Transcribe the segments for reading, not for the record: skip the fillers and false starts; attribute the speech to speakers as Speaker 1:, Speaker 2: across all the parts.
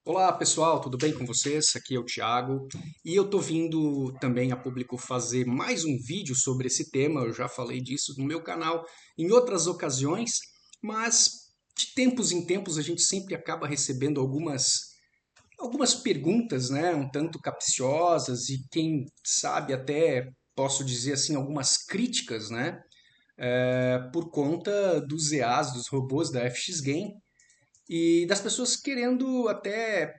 Speaker 1: Olá pessoal, tudo bem com vocês? Aqui é o Thiago e eu tô vindo também a público fazer mais um vídeo sobre esse tema. Eu já falei disso no meu canal em outras ocasiões, mas de tempos em tempos a gente sempre acaba recebendo algumas perguntas, né, um tanto capciosas e quem sabe até posso dizer assim algumas críticas, né, por conta dos EAs, dos robôs da FX Game e das pessoas querendo até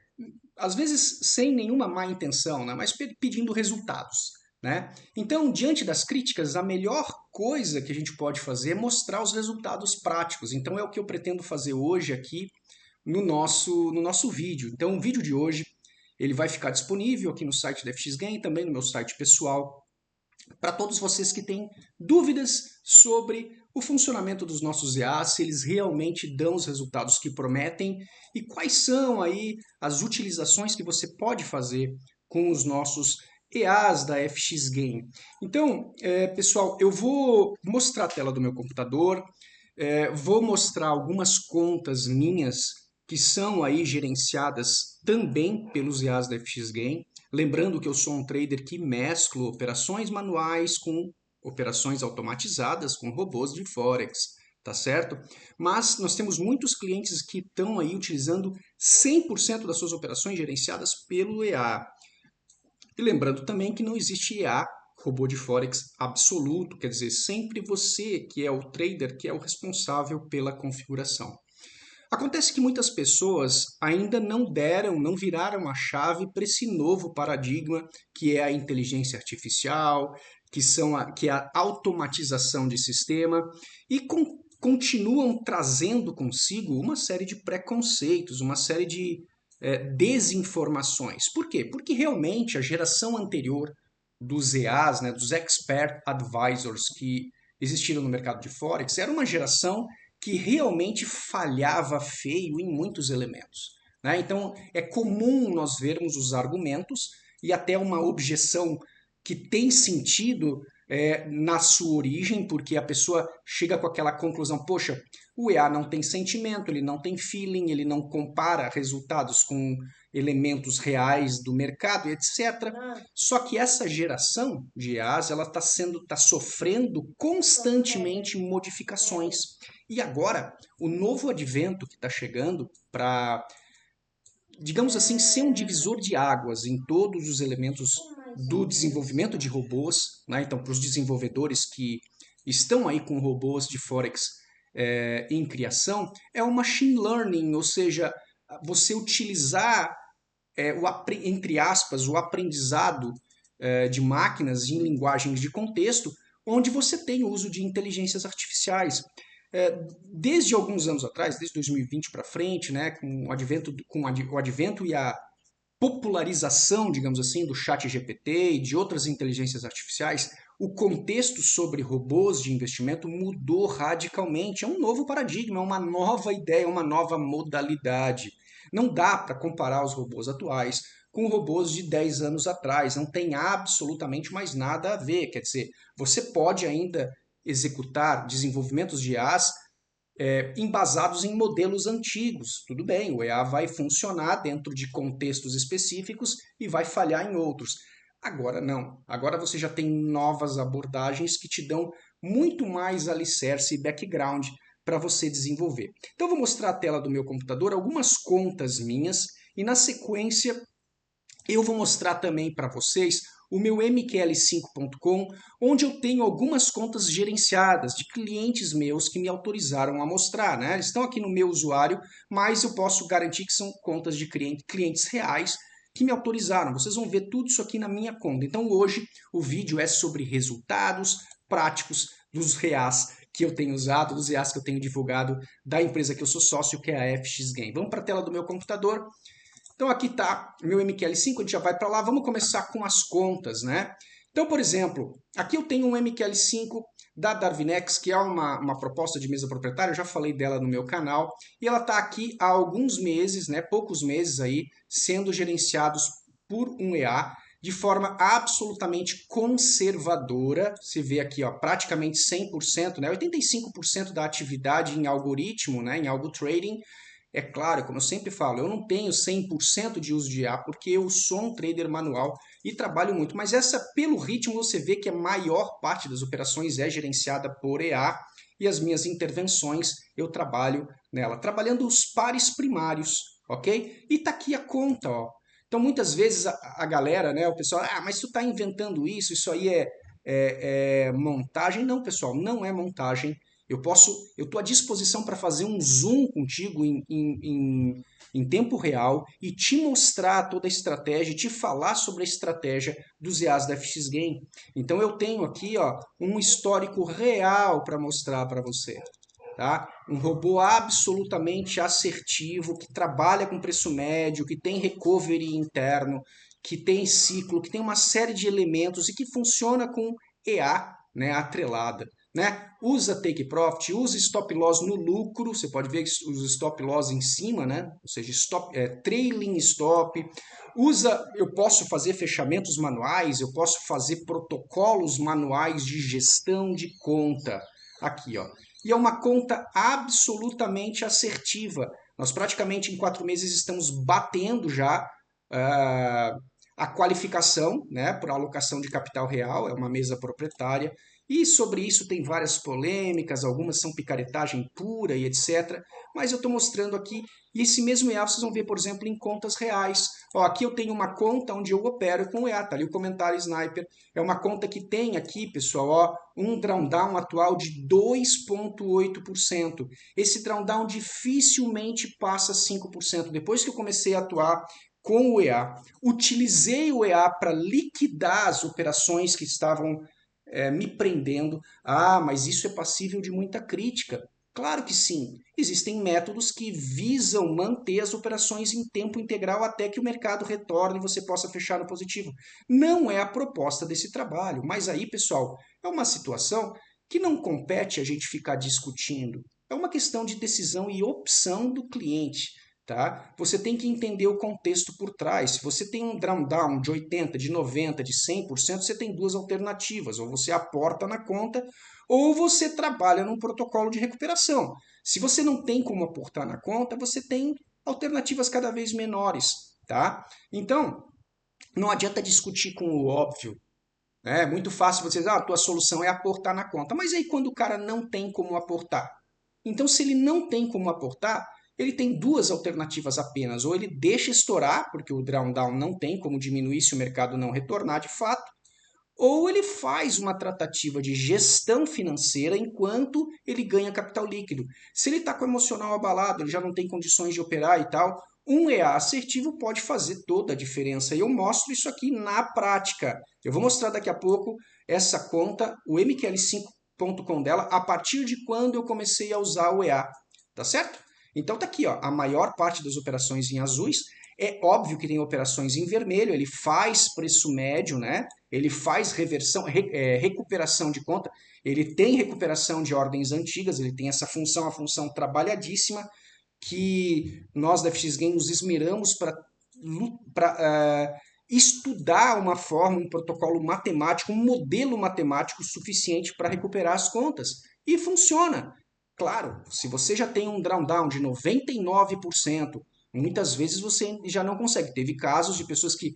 Speaker 1: às vezes sem nenhuma má intenção, né, mas pedindo resultados. Né? Então, diante das críticas, a melhor coisa que a gente pode fazer é mostrar os resultados práticos. Então, é o que eu pretendo fazer hoje aqui no nosso vídeo. Então, o vídeo de hoje ele vai ficar disponível aqui no site da FX Game, também no meu site pessoal, para todos vocês que têm dúvidas sobre o funcionamento dos nossos EAs, se eles realmente dão os resultados que prometem e quais são aí as utilizações que você pode fazer com os nossos EAs da FX Game. Então, pessoal, eu vou mostrar a tela do meu computador, vou mostrar algumas contas minhas que são aí gerenciadas também pelos EAs da FX Game. Lembrando que eu sou um trader que mesclo operações manuais com operações automatizadas com robôs de Forex, tá certo? Mas nós temos muitos clientes que estão aí utilizando 100% das suas operações gerenciadas pelo EA. E lembrando também que não existe EA, robô de Forex absoluto, quer dizer, sempre você que é o trader que é o responsável pela configuração. Acontece que muitas pessoas ainda não viraram a chave para esse novo paradigma que é a inteligência artificial, que é a automatização de sistema e continuam trazendo consigo uma série de preconceitos, uma série de desinformações. Por quê? Porque realmente a geração anterior dos EAs, né, dos Expert Advisors que existiram no mercado de Forex, era uma geração que realmente falhava feio em muitos elementos. Né? Então, é comum nós vermos os argumentos e até uma objeção que tem sentido na sua origem, porque a pessoa chega com aquela conclusão: poxa, o EA não tem sentimento, ele não tem feeling, ele não compara resultados com elementos reais do mercado, etc. Só que essa geração de EAs ela está sofrendo constantemente modificações. E agora, o novo advento que está chegando para, digamos assim, ser um divisor de águas em todos os elementos do desenvolvimento de robôs, né? Então, para os desenvolvedores que estão aí com robôs de Forex em criação, é o machine learning, ou seja, você utilizar entre aspas, o aprendizado de máquinas em linguagens de contexto, onde você tem o uso de inteligências artificiais. Desde alguns anos atrás, desde 2020 para frente, né, com o advento e a popularização, digamos assim, do chat GPT e de outras inteligências artificiais, o contexto sobre robôs de investimento mudou radicalmente. É um novo paradigma, é uma nova ideia, uma nova modalidade. Não dá para comparar os robôs atuais com robôs de 10 anos atrás. Não tem absolutamente mais nada a ver. Quer dizer, você pode ainda executar desenvolvimentos de IAs embasados em modelos antigos. Tudo bem, o EA vai funcionar dentro de contextos específicos e vai falhar em outros. Agora não. Agora você já tem novas abordagens que te dão muito mais alicerce e background para você desenvolver. Então eu vou mostrar a tela do meu computador, algumas contas minhas, e na sequência eu vou mostrar também para vocês o meu mql5.com, onde eu tenho algumas contas gerenciadas de clientes meus que me autorizaram a mostrar. Né? Eles estão aqui no meu usuário, mas eu posso garantir que são contas de clientes reais que me autorizaram. Vocês vão ver tudo isso aqui na minha conta. Então hoje o vídeo é sobre resultados práticos dos reais que eu tenho usado, dos reais que eu tenho divulgado da empresa que eu sou sócio, que é a FX Game. Vamos para a tela do meu computador. Então aqui está meu MQL5, a gente já vai para lá. Vamos começar com as contas, né? Então, por exemplo, aqui eu tenho um MQL5 da Darwinex, que é uma proposta de mesa proprietária, eu já falei dela no meu canal, e ela está aqui há alguns meses, né, poucos meses aí, sendo gerenciados por um EA de forma absolutamente conservadora. Você vê aqui, ó, praticamente 100%, né, 85% da atividade em algoritmo, né, em algo trading, É claro, como eu sempre falo, eu não tenho 100% de uso de IA porque eu sou um trader manual e trabalho muito, mas essa, pelo ritmo, você vê que a maior parte das operações é gerenciada por EA e as minhas intervenções eu trabalho nela, trabalhando os pares primários, ok? E tá aqui a conta, ó. Então muitas vezes a galera, né, o pessoal, mas tu tá inventando isso aí é montagem. Não, pessoal, não é montagem. Eu estou à disposição para fazer um zoom contigo em tempo real e te mostrar toda a estratégia, e te falar sobre a estratégia dos EAs da FX Game. Então eu tenho aqui, ó, um histórico real para mostrar para você. Tá? Um robô absolutamente assertivo, que trabalha com preço médio, que tem recovery interno, que tem ciclo, que tem uma série de elementos e que funciona com EA, né, atrelada. Né? Usa take profit, usa stop loss no lucro, você pode ver os stop loss em cima, né? Ou seja, trailing stop. Eu posso fazer fechamentos manuais, eu posso fazer protocolos manuais de gestão de conta. Aqui, ó. E é uma conta absolutamente assertiva. Nós praticamente em 4 meses estamos batendo já a qualificação, né, por alocação de capital real, é uma mesa proprietária. E sobre isso tem várias polêmicas, algumas são picaretagem pura e etc. Mas eu estou mostrando aqui, e esse mesmo EA vocês vão ver, por exemplo, em contas reais. Ó, aqui eu tenho uma conta onde eu opero com o EA, tá ali o comentário Sniper. É uma conta que tem aqui, pessoal, ó, um drawdown atual de 2,8%. Esse drawdown dificilmente passa 5%. Depois que eu comecei a atuar com o EA, utilizei o EA para liquidar as operações que estavam me prendendo. Mas isso é passível de muita crítica. Claro que sim. Existem métodos que visam manter as operações em tempo integral até que o mercado retorne e você possa fechar no positivo. Não é a proposta desse trabalho. Mas aí, pessoal, é uma situação que não compete a gente ficar discutindo. É uma questão de decisão e opção do cliente. Tá? Você tem que entender o contexto por trás. Se você tem um drawdown de 80%, de 90%, de 100%, você tem duas alternativas. Ou você aporta na conta, ou você trabalha num protocolo de recuperação. Se você não tem como aportar na conta, você tem alternativas cada vez menores. Tá? Então, não adianta discutir com o óbvio. É muito fácil você dizer, a tua solução é aportar na conta. Mas aí quando o cara não tem como aportar? Então, se ele não tem como aportar, ele tem duas alternativas apenas. Ou ele deixa estourar, porque o drawdown não tem como diminuir se o mercado não retornar de fato, ou ele faz uma tratativa de gestão financeira enquanto ele ganha capital líquido. Se ele está com o emocional abalado, ele já não tem condições de operar e tal, um EA assertivo pode fazer toda a diferença. E eu mostro isso aqui na prática. Eu vou mostrar daqui a pouco essa conta, o MQL5.com dela, a partir de quando eu comecei a usar o EA. Tá certo? Então tá aqui, ó, a maior parte das operações em azuis. É óbvio que tem operações em vermelho, ele faz preço médio, né? Ele faz recuperação de conta, ele tem recuperação de ordens antigas, ele tem essa função, a função trabalhadíssima, que nós da FX Game nos esmeramos para estudar uma forma, um protocolo matemático, um modelo matemático suficiente para recuperar as contas. E funciona. Claro, se você já tem um drawdown de 99%, muitas vezes você já não consegue. Teve casos de pessoas que,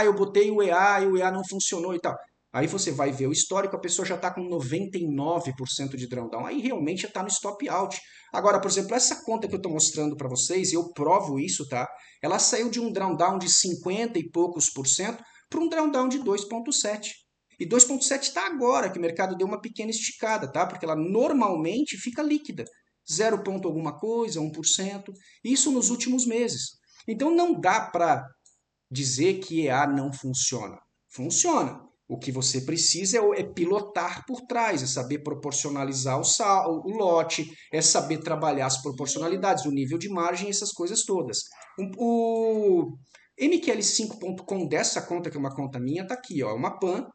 Speaker 1: eu botei o EA e o EA não funcionou e tal. Aí você vai ver o histórico, a pessoa já está com 99% de drawdown. Aí realmente já está no stop out. Agora, por exemplo, essa conta que eu estou mostrando para vocês, e eu provo isso, tá? Ela saiu de um drawdown de 50 e poucos por cento para um drawdown de 2,7. E 2,7 está agora, que o mercado deu uma pequena esticada, tá? Porque ela normalmente fica líquida. 0, alguma coisa, 1%. Isso nos últimos meses. Então não dá para dizer que EA não funciona. Funciona. O que você precisa é pilotar por trás, é saber proporcionalizar o lote, é saber trabalhar as proporcionalidades, o nível de margem, essas coisas todas. O MQL5.com dessa conta, que é uma conta minha, está aqui, ó, é uma PAN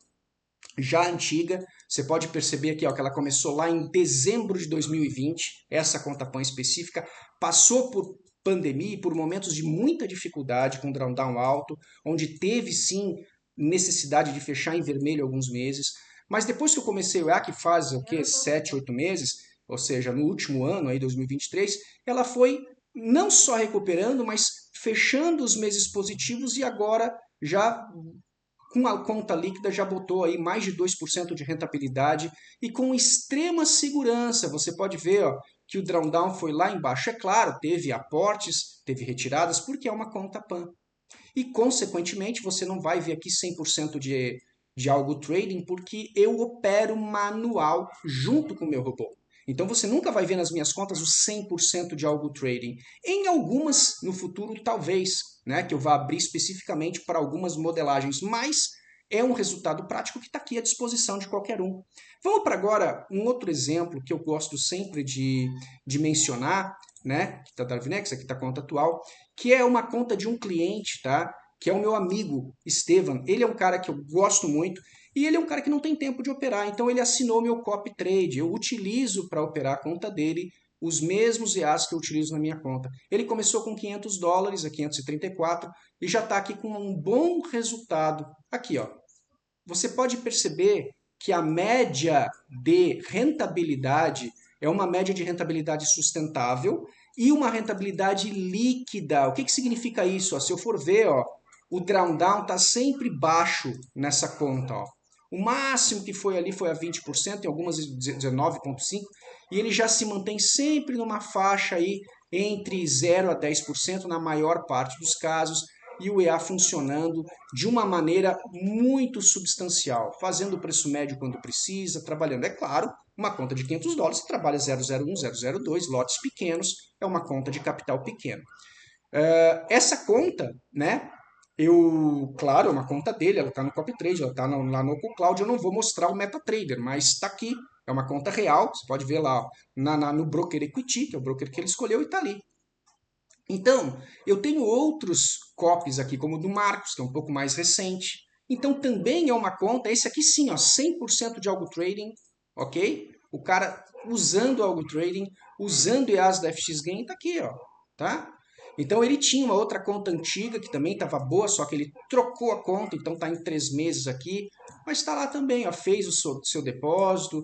Speaker 1: já antiga. Você pode perceber aqui ó, que ela começou lá em dezembro de 2020, essa conta PAN específica, passou por pandemia e por momentos de muita dificuldade com drawdown alto, onde teve sim necessidade de fechar em vermelho alguns meses, mas depois que eu comecei o EA, que faz o quê? 7, 8 meses, ou seja, no último ano, aí 2023, ela foi não só recuperando, mas fechando os meses positivos e agora já com a conta líquida já botou aí mais de 2% de rentabilidade e com extrema segurança. Você pode ver, ó, que o drawdown foi lá embaixo. É claro, teve aportes, teve retiradas, porque é uma conta PAN. E, consequentemente, você não vai ver aqui 100% de algo trading, porque eu opero manual junto com o meu robô. Então você nunca vai ver nas minhas contas o 100% de algo trading. Em algumas, no futuro, talvez, né, que eu vá abrir especificamente para algumas modelagens, mas é um resultado prático que está aqui à disposição de qualquer um. Vamos para agora um outro exemplo que eu gosto sempre de mencionar, né, que está da Darvinex, aqui está a conta atual, que é uma conta de um cliente, tá? Que é o meu amigo Estevan. Ele é um cara que eu gosto muito e ele é um cara que não tem tempo de operar, então ele assinou meu copy trade. Eu utilizo para operar a conta dele os mesmos EAs que eu utilizo na minha conta. Ele começou com $500, a 534, e já está aqui com um bom resultado. Aqui, ó. Você pode perceber que a média de rentabilidade é uma média de rentabilidade sustentável e uma rentabilidade líquida. O que, que significa isso? Ó, se eu for ver, ó, o drawdown está sempre baixo nessa conta. Ó. O máximo que foi ali foi a 20%, em algumas 19,5%, e ele já se mantém sempre numa faixa aí entre 0 a 10% na maior parte dos casos, e o EA funcionando de uma maneira muito substancial, fazendo o preço médio quando precisa, trabalhando, é claro, uma conta de $500, você trabalha 001, 002, lotes pequenos, é uma conta de capital pequeno. Essa conta, né, claro, é uma conta dele, ela está no CopyTrade, ela está lá no OcoCloud, eu não vou mostrar o MetaTrader, mas está aqui, é uma conta real, você pode ver lá ó, no Broker Equity, que é o broker que ele escolheu, e está ali. Então, eu tenho outros copies aqui, como o do Marcos, que é um pouco mais recente. Então, também é uma conta, esse aqui sim, ó, 100% de algo trading, ok? O cara usando algo trading, usando EAS da FX Gain, tá aqui, ó, tá? Então, ele tinha uma outra conta antiga que também estava boa, só que ele trocou a conta, então está em 3 meses aqui, mas está lá também, ó, fez o seu depósito,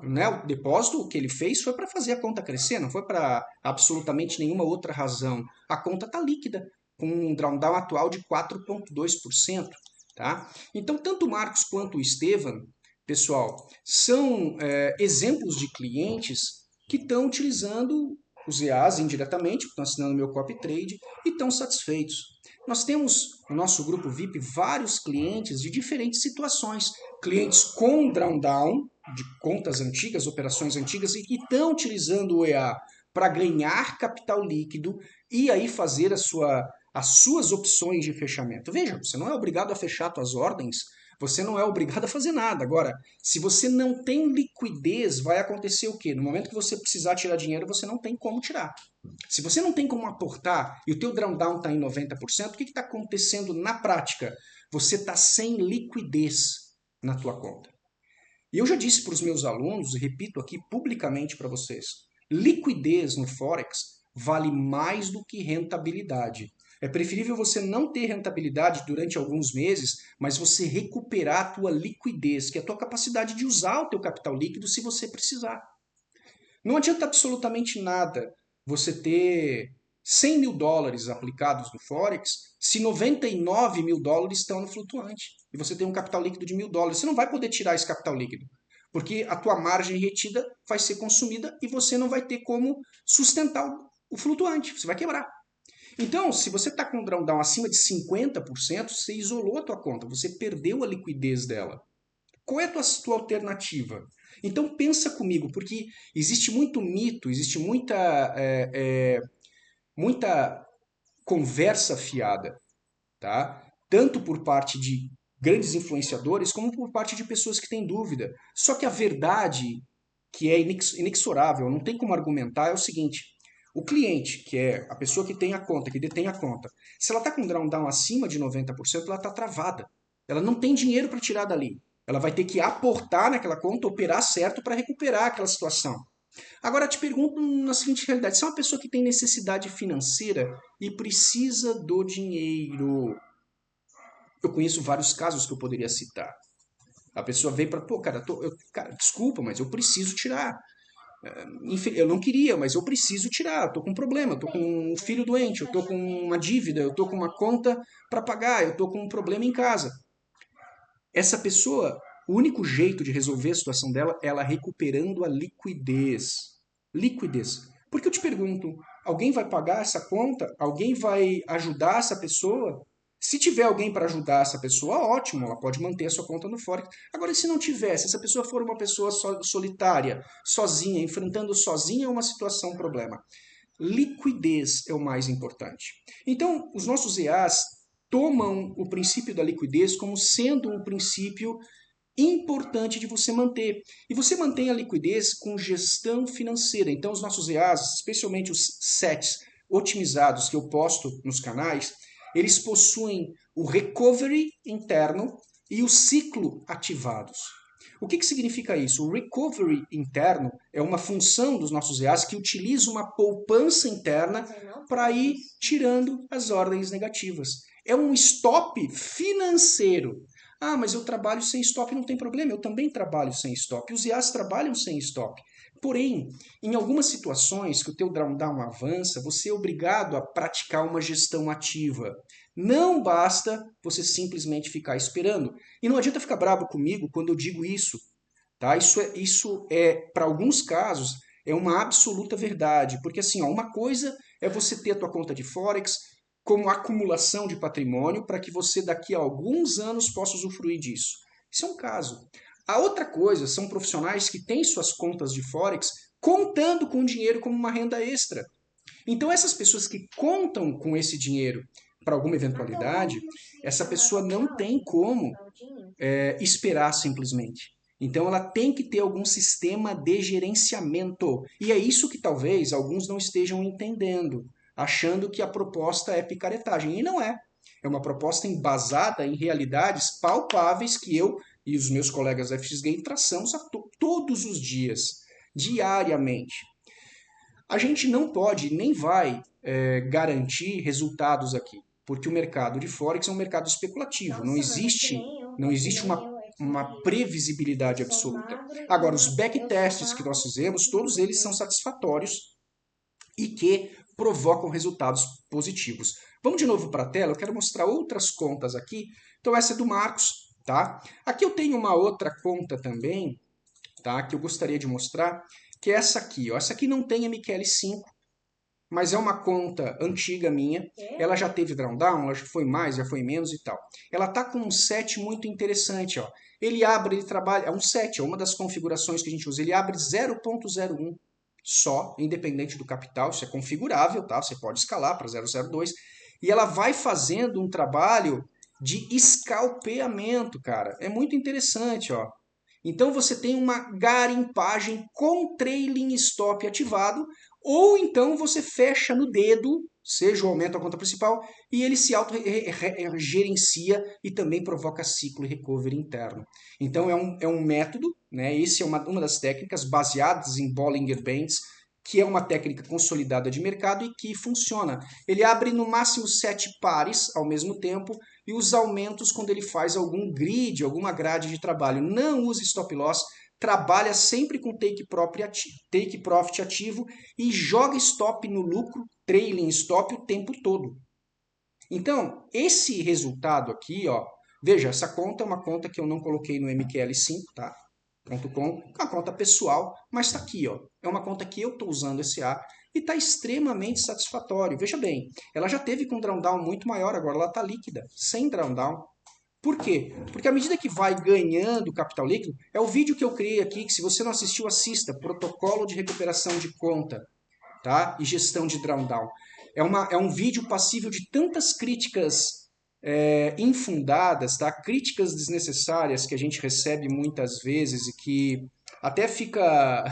Speaker 1: né, o depósito, o que ele fez foi para fazer a conta crescer, não foi para absolutamente nenhuma outra razão. A conta está líquida, com um drawdown atual de 4,2%. Tá? Então, tanto o Marcos quanto o Estevan, pessoal, são exemplos de clientes que estão utilizando os EAs indiretamente, estão assinando meu copy trade e estão satisfeitos. Nós temos no nosso grupo VIP vários clientes de diferentes situações. Clientes com drawdown, de contas antigas, operações antigas, e que estão utilizando o EA para ganhar capital líquido e aí fazer as suas opções de fechamento. Veja, você não é obrigado a fechar suas ordens, você não é obrigado a fazer nada. Agora, se você não tem liquidez, vai acontecer o quê? No momento que você precisar tirar dinheiro, você não tem como tirar. Se você não tem como aportar e o teu drawdown está em 90%, o que está acontecendo na prática? Você está sem liquidez na tua conta. E eu já disse para os meus alunos, e repito aqui publicamente para vocês, liquidez no Forex vale mais do que rentabilidade. É preferível você não ter rentabilidade durante alguns meses, mas você recuperar a tua liquidez, que é a tua capacidade de usar o teu capital líquido se você precisar. Não adianta absolutamente nada você ter $100.000 aplicados no Forex se $99.000 estão no flutuante e você tem um capital líquido de $1.000. Você não vai poder tirar esse capital líquido, porque a tua margem retida vai ser consumida e você não vai ter como sustentar o flutuante, você vai quebrar. Então, se você está com um drawdown acima de 50%, você isolou a tua conta, você perdeu a liquidez dela. Qual é a tua alternativa? Então pensa comigo, porque existe muito mito, existe muita conversa fiada, tá? Tanto por parte de grandes influenciadores, como por parte de pessoas que têm dúvida. Só que a verdade, que é inexorável, não tem como argumentar, é o seguinte: o cliente, que é a pessoa que tem a conta, que detém a conta, se ela está com um drawdown acima de 90%, ela está travada. Ela não tem dinheiro para tirar dali. Ela vai ter que aportar naquela conta, operar certo para recuperar aquela situação. Agora te pergunto na seguinte realidade: se é uma pessoa que tem necessidade financeira e precisa do dinheiro, eu conheço vários casos que eu poderia citar. A pessoa veio para, pô, cara, cara, desculpa, mas eu preciso tirar. Eu não queria, mas eu preciso tirar, eu estou com um problema, eu estou com um filho doente, eu estou com uma dívida, eu estou com uma conta para pagar, eu estou com um problema em casa. Essa pessoa, o único jeito de resolver a situação dela é ela recuperando a liquidez. Liquidez. Porque eu te pergunto, alguém vai pagar essa conta? Alguém vai ajudar essa pessoa? Se tiver alguém para ajudar essa pessoa, ótimo, ela pode manter a sua conta no Forex. Agora, se não tiver, se essa pessoa for uma pessoa solitária, sozinha, enfrentando sozinha uma situação, um problema, liquidez é o mais importante. Então, os nossos EAs tomam o princípio da liquidez como sendo um princípio importante de você manter. E você mantém a liquidez com gestão financeira. Então, os nossos EAs, especialmente os sets otimizados que eu posto nos canais, eles possuem o recovery interno e o ciclo ativados. O que significa isso? O recovery interno é uma função dos nossos EAs que utiliza uma poupança interna para ir tirando as ordens negativas. É um stop financeiro. Ah, mas eu trabalho sem stop, não tem problema, eu também trabalho sem stop. Os IAs trabalham sem stop. Porém, em algumas situações que o teu drawdown avança, você é obrigado a praticar uma gestão ativa. Não basta você simplesmente ficar esperando. E não adianta ficar bravo comigo quando eu digo isso. Tá? Isso é para alguns casos, é uma absoluta verdade. Porque assim, ó, uma coisa é você ter a tua conta de Forex como acumulação de patrimônio para que você daqui a alguns anos possa usufruir disso. Isso é um caso. A outra coisa são profissionais que têm suas contas de Forex contando com o dinheiro como uma renda extra. Então, essas pessoas que contam com esse dinheiro para alguma eventualidade, essa pessoa não tem como esperar simplesmente. Então, ela tem que ter algum sistema de gerenciamento. E é isso que talvez alguns não estejam entendendo, achando que a proposta é picaretagem. E não é. É uma proposta embasada em realidades palpáveis que eu e os meus colegas da FX Game traçamos todos os dias, diariamente. A gente não pode nem vai garantir resultados aqui, porque o mercado de Forex é um mercado especulativo, não existe uma previsibilidade absoluta. Agora, os backtests que nós fizemos, todos eles são satisfatórios e que provocam resultados positivos. Vamos de novo para a tela, eu quero mostrar outras contas aqui. Então essa é do Marcos, tá? Aqui eu tenho uma outra conta também, tá? Que eu gostaria de mostrar, que é essa aqui, ó. Essa aqui não tem MQL5, mas é uma conta antiga minha. Ela já teve drawdown, ela já foi mais, já foi menos e tal. Ela tá com um set muito interessante, ó. Ele abre, ele trabalha, é um set, é uma das configurações que a gente usa. Ele abre 0.01 só, independente do capital, isso é configurável, tá? Você pode escalar para 0.02 e ela vai fazendo um trabalho de escalpeamento, cara. É muito interessante, ó. Então você tem uma garimpagem com trailing stop ativado, ou então você fecha no dedo, seja o aumento da conta principal, e ele se auto-gerencia e também provoca ciclo e recovery interno. Então é um método, né? Esse é uma das técnicas baseadas em Bollinger Bands, que é uma técnica consolidada de mercado e que funciona. Ele abre no máximo 7 pares ao mesmo tempo e os aumentos quando ele faz algum grid, alguma grade de trabalho. Não use stop loss, trabalha sempre com take profit ativo e joga stop no lucro, trailing stop o tempo todo. Então, esse resultado aqui, ó, veja, essa conta é uma conta que eu não coloquei no MQL5, tá? .com, é uma conta pessoal, mas está aqui, ó. É uma conta que eu estou usando esse A e está extremamente satisfatório. Veja bem, ela já teve com um drawdown muito maior, agora ela está líquida, sem drawdown. Por quê? Porque à medida que vai ganhando capital líquido, é o vídeo que eu criei aqui, que se você não assistiu, assista, protocolo de recuperação de conta, tá? E gestão de drawdown. É um vídeo passível de tantas críticas infundadas, tá? Críticas desnecessárias que a gente recebe muitas vezes e que até fica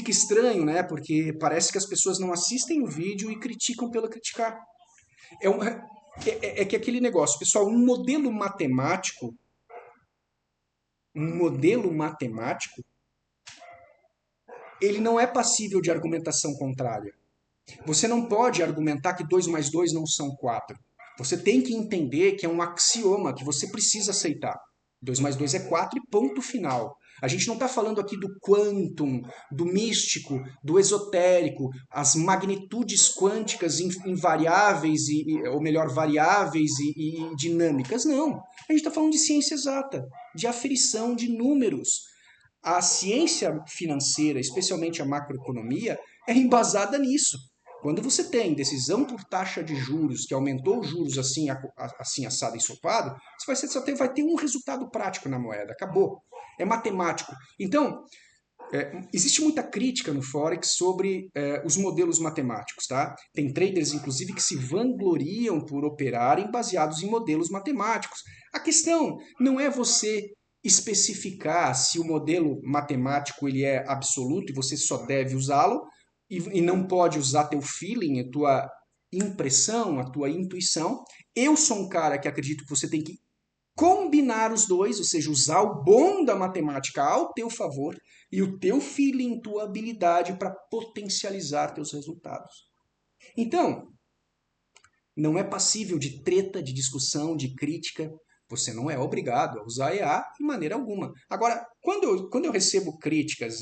Speaker 1: estranho, né? Porque parece que as pessoas não assistem o vídeo e criticam pelo criticar. É que aquele negócio, pessoal, um modelo matemático, ele não é passível de argumentação contrária. Você não pode argumentar que 2 mais 2 não são 4. Você tem que entender que é um axioma que você precisa aceitar. 2 mais 2 é 4 e ponto final. A gente não está falando aqui do quantum, do místico, do esotérico, as magnitudes quânticas em variáveis, ou melhor, variáveis e dinâmicas. Não. A gente está falando de ciência exata, de aferição de números. A ciência financeira, especialmente a macroeconomia, é embasada nisso. Quando você tem decisão por taxa de juros, que aumentou os juros assim assado e ensopado, você vai ter um resultado prático na moeda. Acabou. É matemático. Então, existe muita crítica no Forex sobre os modelos matemáticos, tá? Tem traders, inclusive, que se vangloriam por operarem baseados em modelos matemáticos. A questão não é você especificar se o modelo matemático ele é absoluto e você só deve usá-lo e não pode usar teu feeling, a tua impressão, a tua intuição. Eu sou um cara que acredito que você tem que combinar os dois, ou seja, usar o bom da matemática ao teu favor e o teu feeling, tua habilidade para potencializar teus resultados. Então, não é passível de treta, de discussão, de crítica. Você não é obrigado a usar EA de maneira alguma. Agora, quando eu recebo críticas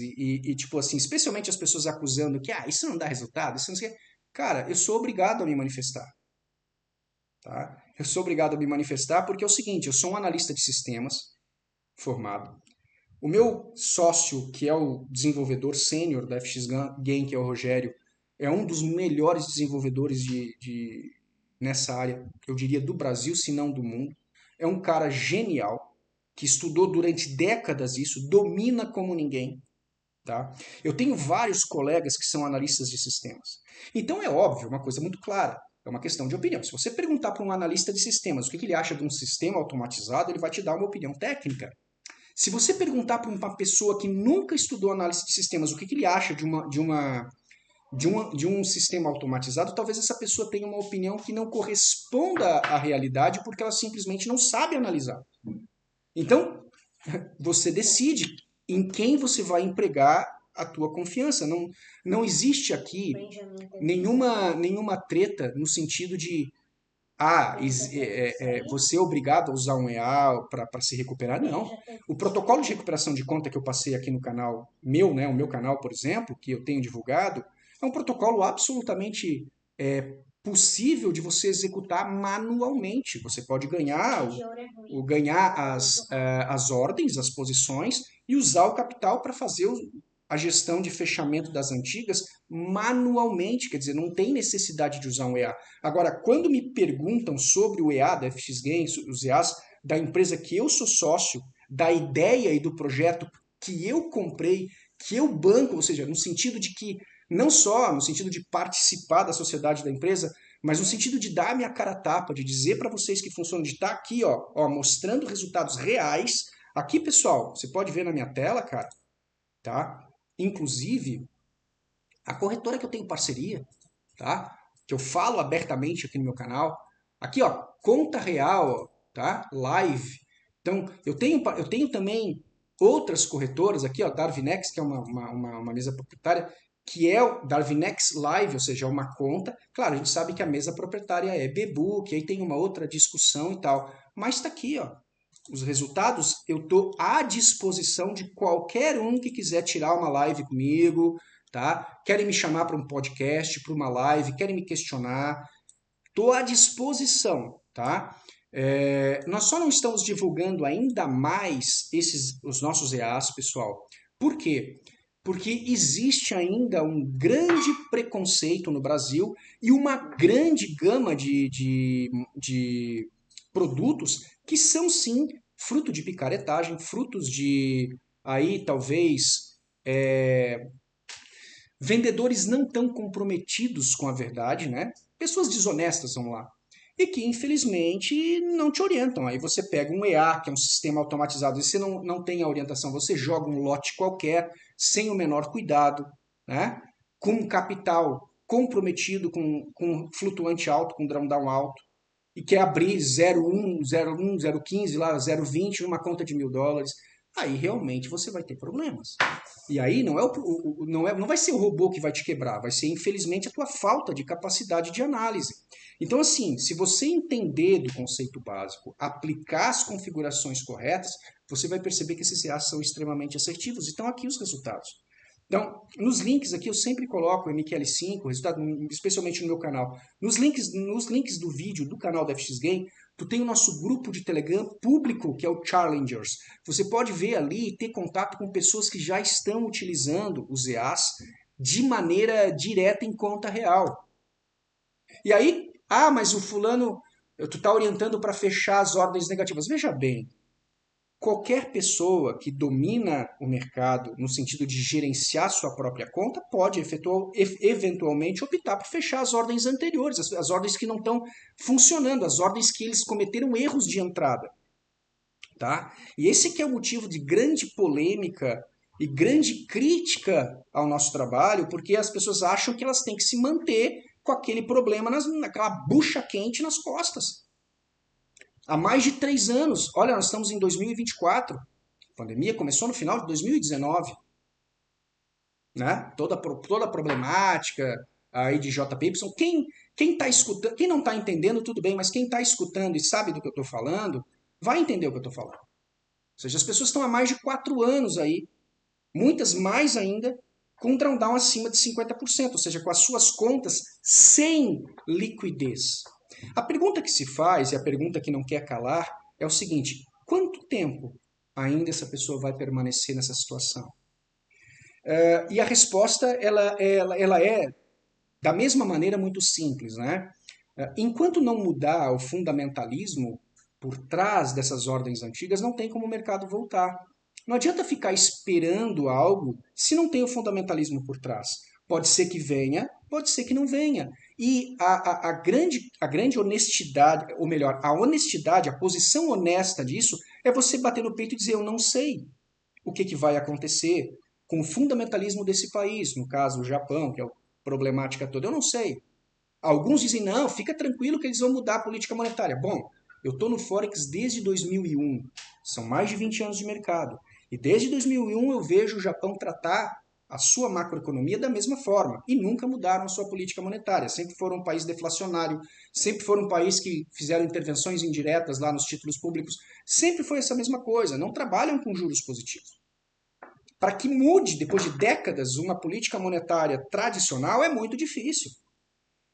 Speaker 1: tipo assim, especialmente as pessoas acusando que isso não dá resultado, isso não sei o quê, cara, eu sou obrigado a me manifestar. Tá? Eu sou obrigado a me manifestar porque é o seguinte, eu sou um analista de sistemas formado. O meu sócio, que é o desenvolvedor sênior da FX Game, que é o Rogério, é um dos melhores desenvolvedores nessa área, eu diria, do Brasil, se não do mundo. É um cara genial, que estudou durante décadas isso, domina como ninguém. Tá? Eu tenho vários colegas que são analistas de sistemas. Então é óbvio, uma coisa muito clara, é uma questão de opinião. Se você perguntar para um analista de sistemas o que ele acha de um sistema automatizado, ele vai te dar uma opinião técnica. Se você perguntar para uma pessoa que nunca estudou análise de sistemas o que ele acha de um sistema automatizado, talvez essa pessoa tenha uma opinião que não corresponda à realidade porque ela simplesmente não sabe analisar. Então, você decide em quem você vai empregar a tua confiança. Não existe aqui nenhuma treta no sentido de você é obrigado a usar um EA para se recuperar. Não. O protocolo de recuperação de conta que eu passei aqui no canal meu, né, o meu canal, por exemplo, que eu tenho divulgado, é um protocolo absolutamente possível de você executar manualmente. Você pode ganhar as ordens, as posições e usar o capital para fazer a gestão de fechamento das antigas manualmente, quer dizer, não tem necessidade de usar um EA. Agora, quando me perguntam sobre o EA da FX Games, os EAs da empresa que eu sou sócio, da ideia e do projeto que eu comprei, que eu banco, ou seja, no sentido de que, não só no sentido de participar da sociedade da empresa, mas no sentido de dar a minha cara a tapa, de dizer para vocês que funciona, de estar aqui, mostrando resultados reais. Aqui, pessoal, você pode ver na minha tela, cara, tá? Inclusive, a corretora que eu tenho parceria, tá? Que eu falo abertamente aqui no meu canal. Aqui, ó, conta real, tá? Live. Então, eu tenho também outras corretoras aqui, ó, Darvinex, que é uma mesa proprietária, que é o Darvinex Live, ou seja, é uma conta. Claro, a gente sabe que a mesa proprietária é Bebu, que aí tem uma outra discussão e tal. Mas está aqui, ó. Os resultados, eu estou à disposição de qualquer um que quiser tirar uma live comigo, tá? Querem me chamar para um podcast, para uma live, querem me questionar, estou à disposição, tá? Nós só não estamos divulgando ainda mais os nossos EAs, pessoal. Por quê? Porque existe ainda um grande preconceito no Brasil e uma grande gama de produtos que são sim fruto de picaretagem, frutos de aí talvez vendedores não tão comprometidos com a verdade, né? Pessoas desonestas, vamos lá. E que, infelizmente, não te orientam. Aí você pega um EA, que é um sistema automatizado, e você não tem a orientação, você joga um lote qualquer, sem o menor cuidado, né? Com um capital comprometido, com flutuante alto, com drawdown alto, e quer abrir 0,1, 0,1, 0,15, lá 0,20 numa conta de $1.000. aí realmente você vai ter problemas. E aí não vai ser o robô que vai te quebrar, vai ser, infelizmente, a tua falta de capacidade de análise. Então, assim, se você entender do conceito básico, aplicar as configurações corretas, você vai perceber que esses EAs são extremamente assertivos. E estão aqui os resultados. Então, nos links aqui eu sempre coloco o MQL5, resultado, especialmente no meu canal. Nos links do vídeo do canal da FX Game, tu tem o nosso grupo de Telegram público, que é o Challengers. Você pode ver ali e ter contato com pessoas que já estão utilizando os EAs de maneira direta em conta real. E aí, mas o fulano, tu está orientando para fechar as ordens negativas. Veja bem, qualquer pessoa que domina o mercado no sentido de gerenciar sua própria conta pode eventualmente optar por fechar as ordens anteriores, as ordens que não estão funcionando, as ordens que eles cometeram erros de entrada. Tá? E esse que é o motivo de grande polêmica e grande crítica ao nosso trabalho, porque as pessoas acham que elas têm que se manter com aquele problema, naquela bucha quente nas costas. Há mais de 3 anos. Olha, nós estamos em 2024. A pandemia começou no final de 2019. Né? Toda a problemática aí de JPY. Quem tá escutando, quem não está entendendo, tudo bem, mas quem está escutando e sabe do que eu estou falando, vai entender o que eu estou falando. Ou seja, as pessoas estão há mais de 4 anos aí, muitas mais ainda, com um drawdown acima de 50%, ou seja, com as suas contas sem liquidez. A pergunta que se faz, e a pergunta que não quer calar, é o seguinte: quanto tempo ainda essa pessoa vai permanecer nessa situação? E a resposta ela é, da mesma maneira, muito simples. Né? Enquanto não mudar o fundamentalismo por trás dessas ordens antigas, não tem como o mercado voltar. Não adianta ficar esperando algo se não tem o fundamentalismo por trás. Pode ser que venha, pode ser que não venha. E a grande honestidade, ou melhor, a honestidade, a posição honesta disso, é você bater no peito e dizer: eu não sei o que vai acontecer com o fundamentalismo desse país, no caso o Japão, que é a problemática toda. Eu não sei. Alguns dizem: não, fica tranquilo que eles vão mudar a política monetária. Bom, eu estou no Forex desde 2001, são mais de 20 anos de mercado. E desde 2001 eu vejo o Japão tratar a sua macroeconomia da mesma forma. E nunca mudaram a sua política monetária. Sempre foram um país deflacionário, sempre foram um país que fizeram intervenções indiretas lá nos títulos públicos. Sempre foi essa mesma coisa. Não trabalham com juros positivos. Para que mude, depois de décadas, uma política monetária tradicional é muito difícil.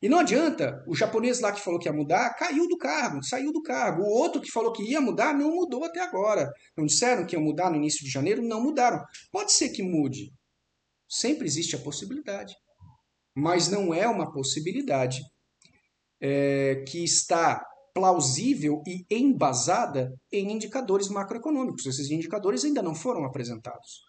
Speaker 1: E não adianta, o japonês lá que falou que ia mudar, caiu do cargo, saiu do cargo. O outro que falou que ia mudar, não mudou até agora. Não disseram que ia mudar no início de janeiro? Não mudaram. Pode ser que mude. Sempre existe a possibilidade. Mas não é uma possibilidade que está plausível e embasada em indicadores macroeconômicos. Esses indicadores ainda não foram apresentados.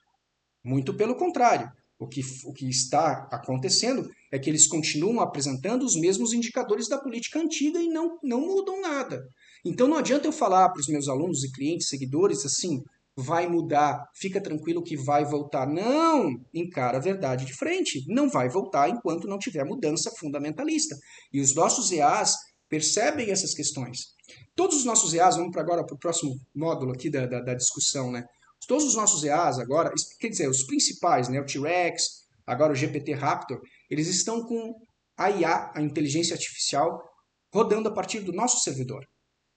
Speaker 1: Muito pelo contrário. O que está acontecendo é que eles continuam apresentando os mesmos indicadores da política antiga e não mudam nada. Então não adianta eu falar para os meus alunos e clientes, seguidores, assim, vai mudar, fica tranquilo que vai voltar. Não! Encara a verdade de frente. Não vai voltar enquanto não tiver mudança fundamentalista. E os nossos EAs percebem essas questões. Todos os nossos EAs, vamos agora para o próximo módulo aqui da discussão, né? Todos os nossos EAs agora, quer dizer, os principais, né, o T-Rex, agora o GPT Raptor, eles estão com a IA, a inteligência artificial, rodando a partir do nosso servidor.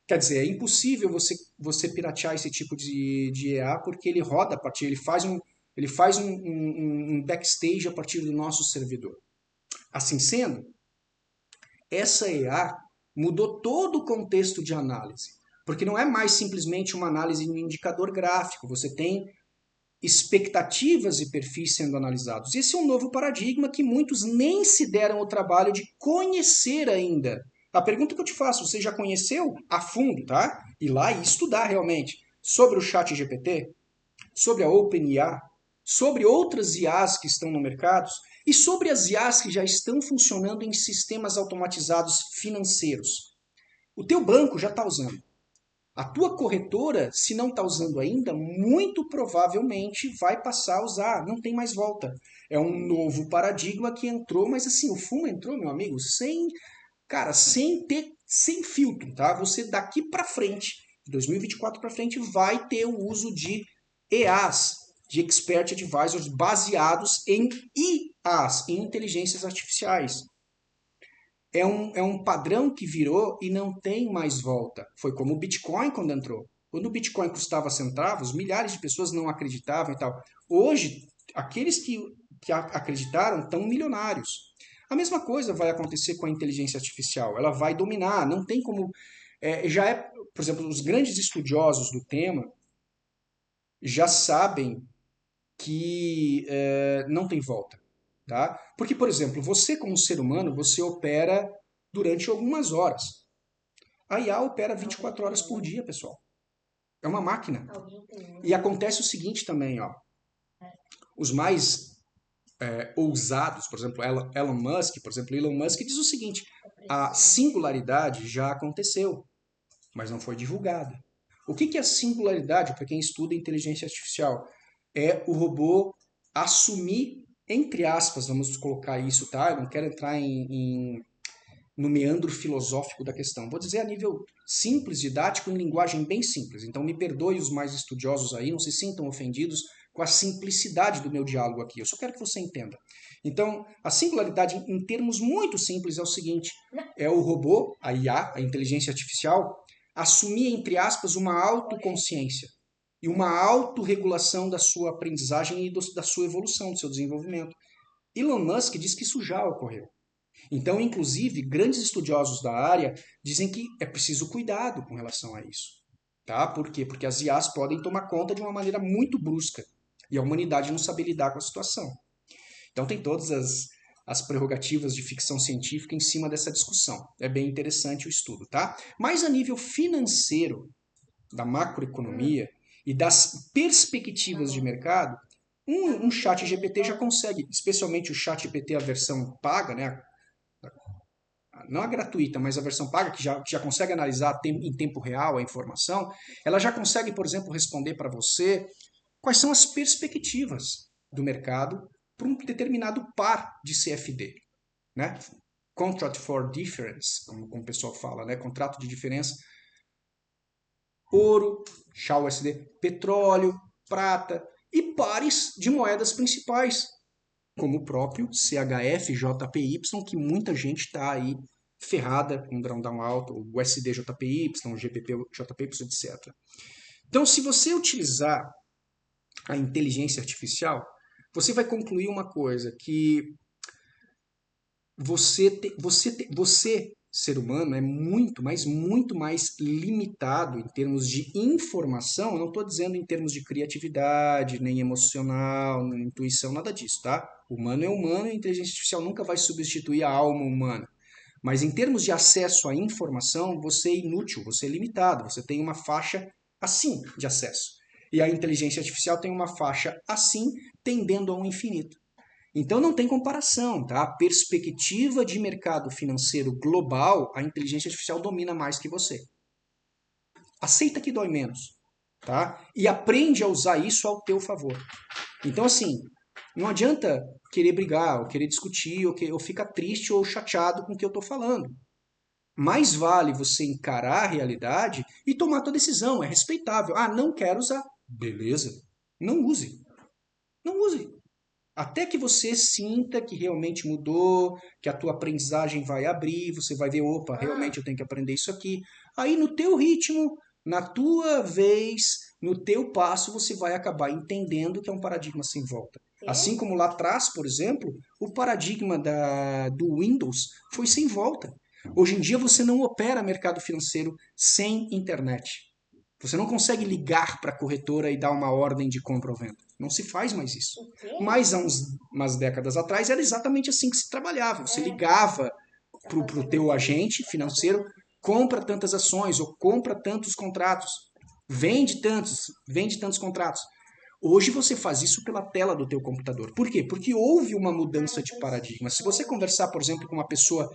Speaker 1: Quer dizer, é impossível você piratear esse tipo de EA porque ele roda a partir, ele faz um backstage a partir do nosso servidor. Assim sendo, essa EA mudou todo o contexto de análise. Porque não é mais simplesmente uma análise de um indicador gráfico, você tem expectativas e perfis sendo analisados. Esse é um novo paradigma que muitos nem se deram o trabalho de conhecer ainda. A pergunta que eu te faço, você já conheceu a fundo, tá? Ir lá e estudar realmente sobre o ChatGPT, sobre a OpenIA, sobre outras IAs que estão no mercado e sobre as IAs que já estão funcionando em sistemas automatizados financeiros. O teu banco já está usando. A tua corretora, se não está usando ainda, muito provavelmente vai passar a usar, não tem mais volta. É um novo paradigma que entrou, mas assim, o fumo entrou, meu amigo, sem filtro, tá? Você daqui para frente, de 2024 para frente, vai ter o uso de EAs, de Expert Advisors, baseados em IAs, em inteligências artificiais. É um padrão que virou e não tem mais volta. Foi como o Bitcoin quando entrou. Quando o Bitcoin custava centavos, milhares de pessoas não acreditavam e tal. Hoje, aqueles que acreditaram estão milionários. A mesma coisa vai acontecer com a inteligência artificial. Ela vai dominar, não tem como... por exemplo, os grandes estudiosos do tema já sabem que não tem volta. Tá? Porque, por exemplo, você como ser humano, você opera durante algumas horas. A IA opera 24 horas por dia, pessoal. É uma máquina. E acontece o seguinte também, ó. Os mais ousados, por exemplo, Elon Musk, diz o seguinte: a singularidade já aconteceu, mas não foi divulgada. O que é a singularidade para quem estuda inteligência artificial? É o robô assumir, entre aspas, vamos colocar isso, tá? Eu não quero entrar no meandro filosófico da questão. Vou dizer a nível simples, didático, em linguagem bem simples. Então me perdoe os mais estudiosos aí, não se sintam ofendidos com a simplicidade do meu diálogo aqui. Eu só quero que você entenda. Então, a singularidade em termos muito simples é o seguinte: é o robô, a IA, a inteligência artificial, assumir, entre aspas, uma autoconsciência e uma autorregulação da sua aprendizagem e da sua evolução, do seu desenvolvimento. Elon Musk diz que isso já ocorreu. Então, inclusive, grandes estudiosos da área dizem que é preciso cuidado com relação a isso. Tá? Por quê? Porque as IAs podem tomar conta de uma maneira muito brusca e a humanidade não sabe lidar com a situação. Então, tem todas as prerrogativas de ficção científica em cima dessa discussão. É bem interessante o estudo, tá? Mas a nível financeiro, da macroeconomia e das perspectivas de mercado, um chat GPT já consegue, especialmente o chat GPT, a versão paga, né? Não a gratuita, mas a versão paga, que já consegue analisar em tempo real a informação, ela já consegue, por exemplo, responder para você quais são as perspectivas do mercado para um determinado par de CFD, né? Contract for Difference, como o pessoal fala, né? Contrato de diferença. Ouro, XAUSD, petróleo, prata e pares de moedas principais, como o próprio CHF, JPY, que muita gente está aí ferrada com drawdown alto, o USD JPY, o GBP JPY, etc. Então, se você utilizar a inteligência artificial, você vai concluir uma coisa, que você ser humano, é muito, mas muito mais limitado em termos de informação. Eu não estou dizendo em termos de criatividade, nem emocional, nem intuição, nada disso, tá? O humano é humano e a inteligência artificial nunca vai substituir a alma humana. Mas em termos de acesso à informação, você é inútil, você é limitado, você tem uma faixa assim de acesso. E a inteligência artificial tem uma faixa assim, tendendo ao infinito. Então não tem comparação, tá? A perspectiva de mercado financeiro global, a inteligência artificial domina mais que você. Aceita que dói menos, tá? E aprende a usar isso ao teu favor. Então, assim, não adianta querer brigar, ou querer discutir, ou ficar triste ou chateado com o que eu estou falando. Mais vale você encarar a realidade e tomar a tua decisão. É respeitável. Ah, não quero usar. Beleza. Não use. Não use. Até que você sinta que realmente mudou, que a tua aprendizagem vai abrir, você vai ver, opa, realmente eu tenho que aprender isso aqui. Aí no teu ritmo, na tua vez, no teu passo, você vai acabar entendendo que é um paradigma sem volta. Assim como lá atrás, por exemplo, o paradigma do Windows foi sem volta. Hoje em dia você não opera mercado financeiro sem internet. Você não consegue ligar para a corretora e dar uma ordem de compra ou venda. Não se faz mais isso. Mas há umas décadas atrás era exatamente assim que se trabalhava. Você ligava para o teu agente financeiro, compra tantas ações ou compra tantos contratos, vende tantos contratos. Hoje você faz isso pela tela do teu computador. Por quê? Porque houve uma mudança de paradigma. Se você conversar, por exemplo, com uma pessoa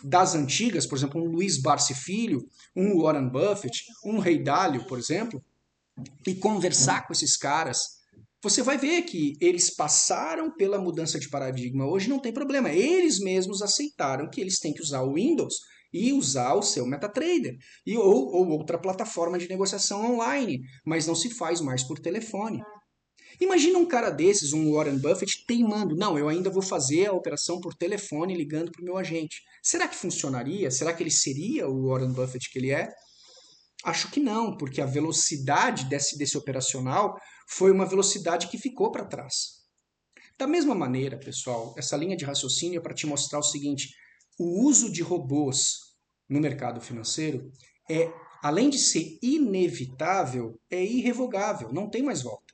Speaker 1: das antigas, por exemplo, um Luiz Barsi Filho, um Warren Buffett, um Ray Dalio, por exemplo, e conversar com esses caras, você vai ver que eles passaram pela mudança de paradigma. Hoje não tem problema. Eles mesmos aceitaram que eles têm que usar o Windows e usar o seu MetaTrader ou outra plataforma de negociação online, mas não se faz mais por telefone. Imagina um cara desses, um Warren Buffett, teimando, não, eu ainda vou fazer a operação por telefone ligando para o meu agente. Será que funcionaria? Será que ele seria o Warren Buffett que ele é? Acho que não, porque a velocidade desse operacional foi uma velocidade que ficou para trás. Da mesma maneira, pessoal, essa linha de raciocínio é para te mostrar o seguinte: o uso de robôs no mercado financeiro é, além de ser inevitável, é irrevogável, não tem mais volta.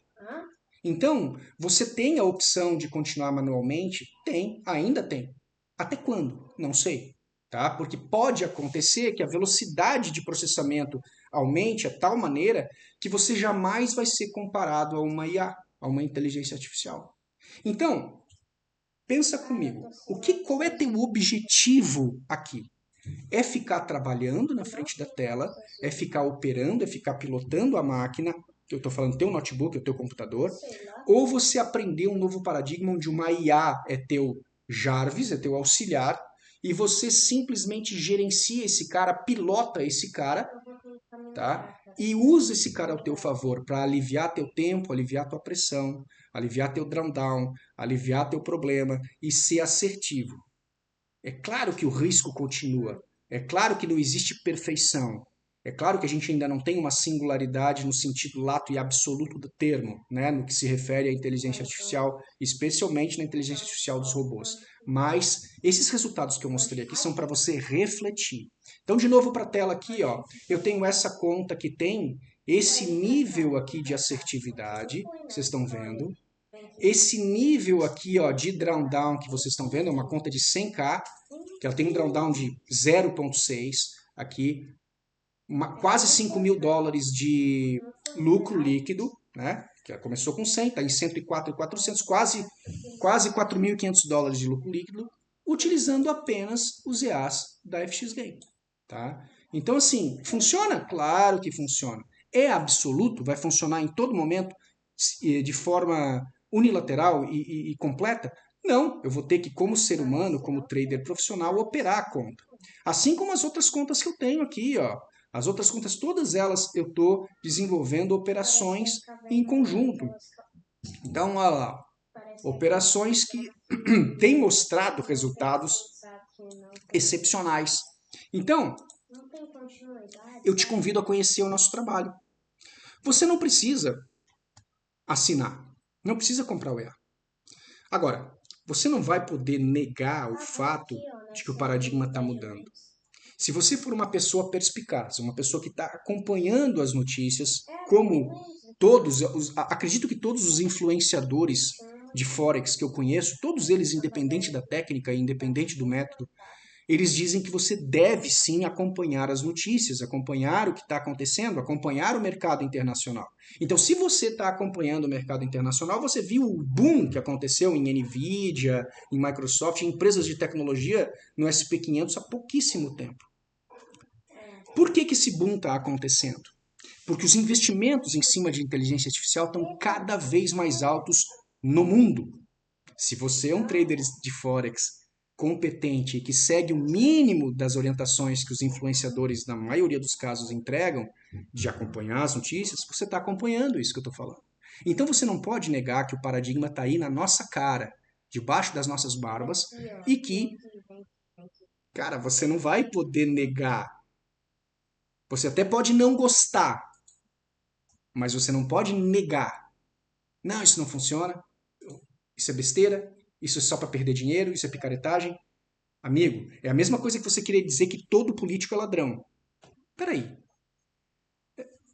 Speaker 1: Então, você tem a opção de continuar manualmente? Tem, ainda tem. Até quando? Não sei. Tá? Porque pode acontecer que a velocidade de processamento aumente a tal maneira que você jamais vai ser comparado a uma IA, a uma inteligência artificial. Então, pensa comigo, qual é teu objetivo aqui? É ficar trabalhando na frente da tela, é ficar operando, é ficar pilotando a máquina, que eu estou falando teu notebook, o teu computador, ou você aprender um novo paradigma onde uma IA é teu Jarvis, é teu auxiliar, e você simplesmente gerencia esse cara, pilota esse cara, tá? E usa esse cara ao teu favor para aliviar teu tempo, aliviar tua pressão, aliviar teu drawdown, aliviar teu problema e ser assertivo. É claro que o risco continua. É claro que não existe perfeição. É claro que a gente ainda não tem uma singularidade no sentido lato e absoluto do termo, né, no que se refere à inteligência artificial, especialmente na inteligência artificial dos robôs. Mas esses resultados que eu mostrei aqui são para você refletir. Então, de novo para a tela aqui, ó, eu tenho essa conta que tem esse nível aqui de assertividade, que vocês estão vendo. Esse nível aqui, ó, de drawdown que vocês estão vendo é uma conta de 100k, que ela tem um drawdown de 0,6 aqui, quase 5 mil dólares de lucro líquido, né? Que ela começou com 100, está em 104,400, quase 4.500 dólares de lucro líquido, utilizando apenas os EAs da FX Game, tá? Então, assim, funciona? Claro que funciona. É absoluto? Vai funcionar em todo momento de forma unilateral e completa? Não, eu vou ter que, como ser humano, como trader profissional, operar a conta. Assim como as outras contas que eu tenho aqui, ó. As outras contas, todas elas, eu estou desenvolvendo operações em conjunto. Então, olha lá, operações que têm mostrado resultados excepcionais. Então, eu te convido a conhecer o nosso trabalho. Você não precisa assinar, não precisa comprar o EA. Agora, você não vai poder negar o fato de que o paradigma está mudando. Se você for uma pessoa perspicaz, uma pessoa que está acompanhando as notícias, como acredito que todos os influenciadores de Forex que eu conheço, todos eles, independente da técnica e independente do método, eles dizem que você deve sim acompanhar as notícias, acompanhar o que está acontecendo, acompanhar o mercado internacional. Então, se você está acompanhando o mercado internacional, você viu o boom que aconteceu em Nvidia, em Microsoft, em empresas de tecnologia no SP500 há pouquíssimo tempo. Por que esse boom está acontecendo? Porque os investimentos em cima de inteligência artificial estão cada vez mais altos no mundo. Se você é um trader de Forex competente e que segue o mínimo das orientações que os influenciadores, na maioria dos casos, entregam, de acompanhar as notícias, você está acompanhando isso que eu estou falando. Então você não pode negar que o paradigma está aí na nossa cara, debaixo das nossas barbas, e que, cara, você não vai poder negar. Você até pode não gostar, mas você não pode negar. Não, isso não funciona, isso é besteira, isso é só para perder dinheiro, isso é picaretagem. Amigo, é a mesma coisa que você querer dizer que todo político é ladrão. Peraí.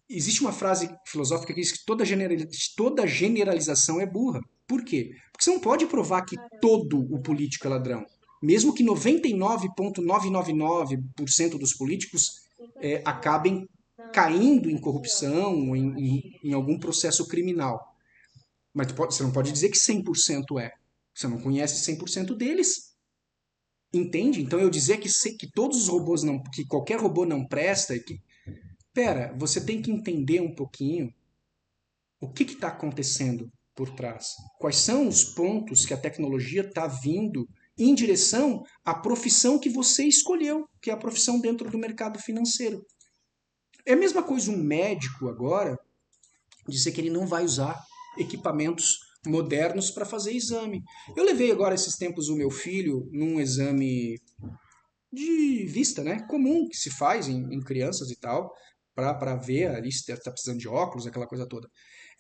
Speaker 1: Existe uma frase filosófica que diz que toda generalização é burra. Por quê? Porque você não pode provar que todo o político é ladrão. Mesmo que 99,999% dos políticos acabem caindo em corrupção ou em algum processo criminal. Mas você não pode dizer que 100% é. Você não conhece 100% deles. Entende? Então eu dizer que todos os robôs não, que qualquer robô não presta, pera, você tem que entender um pouquinho o que está acontecendo por trás. Quais são os pontos que a tecnologia está vindo em direção à profissão que você escolheu, que é a profissão dentro do mercado financeiro. É a mesma coisa um médico agora dizer que ele não vai usar equipamentos modernos para fazer exame. Eu levei agora esses tempos o meu filho num exame de vista, né? Comum que se faz em crianças e tal, para ver ali se está precisando de óculos, aquela coisa toda.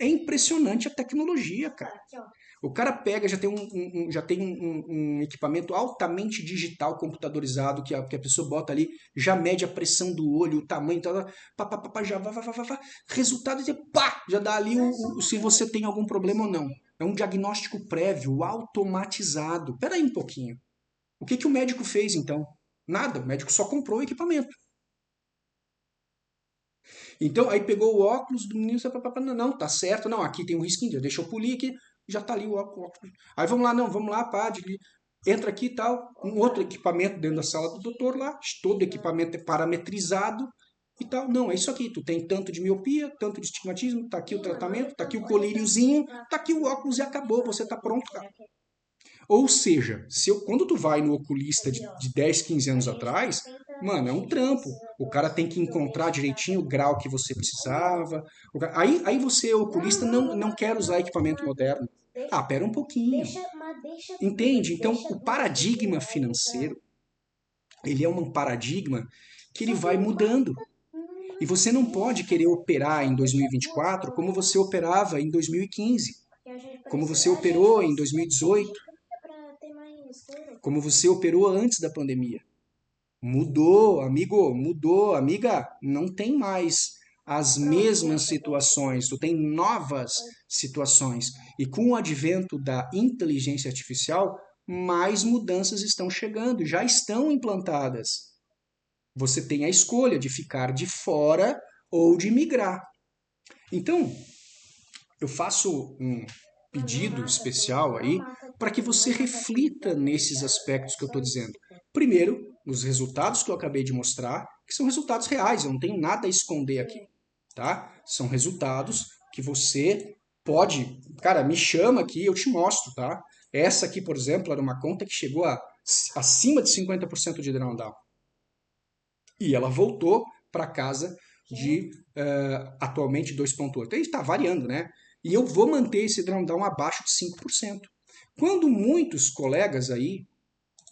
Speaker 1: É impressionante a tecnologia, cara. O cara pega, já tem um equipamento altamente digital, computadorizado, que a pessoa bota ali, já mede a pressão do olho, o tamanho, tal, pá, pá, pá, pá, já vá. Resultado, pá, já dá ali se você tem algum problema ou não. É um diagnóstico prévio, automatizado. Peraí um pouquinho. O que o médico fez, então? Nada, o médico só comprou o equipamento. Então, aí pegou o óculos do menino, não, tá certo, não, aqui tem um risquinho, deixa eu polir aqui, já tá ali o óculos. Aí vamos lá, não, vamos lá, pá, entra aqui e tal, um outro equipamento dentro da sala do doutor lá, todo equipamento é parametrizado e tal. Não, é isso aqui, tu tem tanto de miopia, tanto de estigmatismo, tá aqui o tratamento, tá aqui o colíriozinho, tá aqui o óculos e acabou, você tá pronto, cara. Ou seja, quando tu vai no oculista de 10, 15 anos atrás, mano, é um trampo. O cara tem que encontrar direitinho o grau que você precisava. Aí você, oculista, não quer usar equipamento moderno. Ah, pera um pouquinho. Entende? Então, o paradigma financeiro, ele é um paradigma que ele vai mudando. E você não pode querer operar em 2024 como você operava em 2015, como você operou em 2018, como você operou antes da pandemia. Mudou, amigo, mudou, amiga, não tem mais as mesmas situações, tu tem novas situações. E com o advento da inteligência artificial, mais mudanças estão chegando, já estão implantadas. Você tem a escolha de ficar de fora ou de migrar. Então, eu faço um pedido especial aí para que você reflita nesses aspectos que eu estou dizendo. Primeiro, nos resultados que eu acabei de mostrar, que são resultados reais, eu não tenho nada a esconder aqui, tá? São resultados que você pode, cara, me chama aqui, eu te mostro, tá? Essa aqui, por exemplo, era uma conta que chegou acima de 50% de drawdown. E ela voltou para casa de atualmente 2,8. Aí está variando, né? E eu vou manter esse drawdown abaixo de 5%. Quando muitos colegas aí,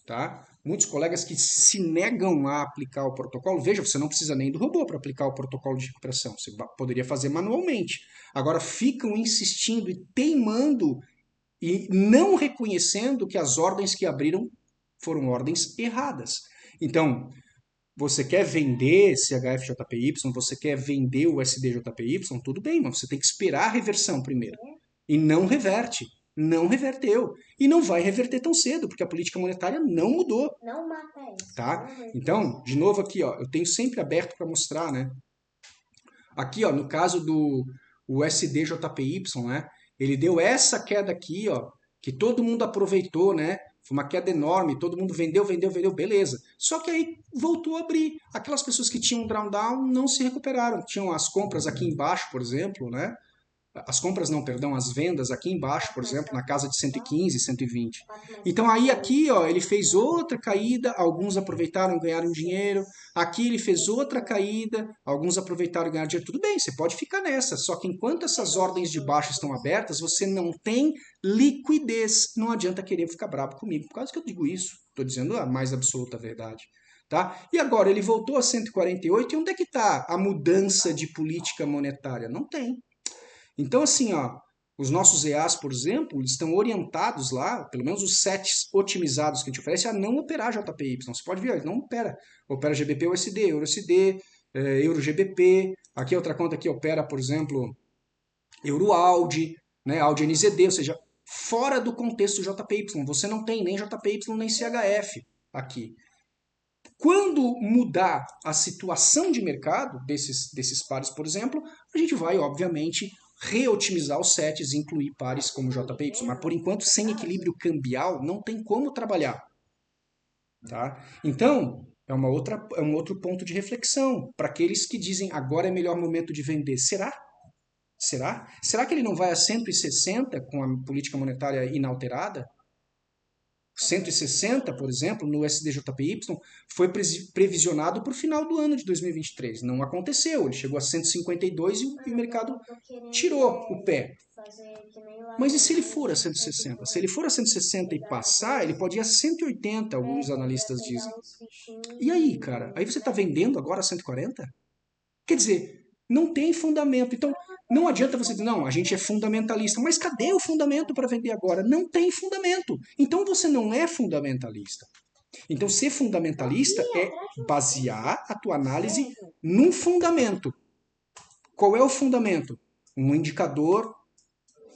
Speaker 1: tá? Muitos colegas que se negam a aplicar o protocolo, veja, você não precisa nem do robô para aplicar o protocolo de recuperação, você poderia fazer manualmente. Agora ficam insistindo e teimando e não reconhecendo que as ordens que abriram foram ordens erradas. Então, você quer vender CHF-JPY, você quer vender o SDJPY, tudo bem, mas você tem que esperar a reversão primeiro. E não reverte. Não reverteu. E não vai reverter tão cedo, porque a política monetária não mudou.
Speaker 2: Não mata isso.
Speaker 1: Tá? Então, de novo aqui, ó, eu tenho sempre aberto para mostrar, né? Aqui, ó, no caso do SDJPY, né? Ele deu essa queda aqui, ó, que todo mundo aproveitou, né? Foi uma queda enorme, todo mundo vendeu, beleza. Só que aí voltou a abrir. Aquelas pessoas que tinham drawdown não se recuperaram. Tinham as compras aqui embaixo, por exemplo, né? As compras não, perdão, as vendas aqui embaixo, por exemplo, na casa de 115, 120. Então aí aqui, ó, ele fez outra caída, alguns aproveitaram e ganharam dinheiro. Aqui ele fez outra caída, alguns aproveitaram e ganharam dinheiro. Tudo bem, você pode ficar nessa, só que enquanto essas ordens de baixo estão abertas, você não tem liquidez. Não adianta querer ficar bravo comigo, por causa que eu digo isso. Estou dizendo a mais absoluta verdade. Tá? E agora ele voltou a 148, e onde é que está a mudança de política monetária? Não tem. Então, assim, ó, os nossos EAs, por exemplo, estão orientados lá, pelo menos os sets otimizados que a gente oferece, a não operar JPY. Você pode ver, ele não opera. Opera GBP USD, EURUSD, Euro GBP. Aqui outra conta que opera, por exemplo, EuroAudi, né, Audi NZD, ou seja, fora do contexto JPY. Você não tem nem JPY nem CHF aqui. Quando mudar a situação de mercado desses pares, por exemplo, a gente vai, obviamente, reotimizar os sets e incluir pares como JPY. Mas, por enquanto, sem equilíbrio cambial, não tem como trabalhar. Tá? Então, é um outro ponto de reflexão para aqueles que dizem agora é melhor momento de vender. Será? Será? Será que ele não vai a 160 com a política monetária inalterada? 160, por exemplo, no SDJPY, foi previsionado para o final do ano de 2023. Não aconteceu, ele chegou a 152 e o mercado tirou o pé. Mas e se ele for a 160? Se ele for a 160 e passar, ele pode ir a 180, alguns analistas dizem. E aí, cara? Aí você está vendendo agora a 140? Quer dizer, não tem fundamento. Então, não adianta você dizer, não, a gente é fundamentalista. Mas cadê o fundamento para vender agora? Não tem fundamento. Então, você não é fundamentalista. Então, ser fundamentalista é basear a tua análise num fundamento. Qual é o fundamento? Um indicador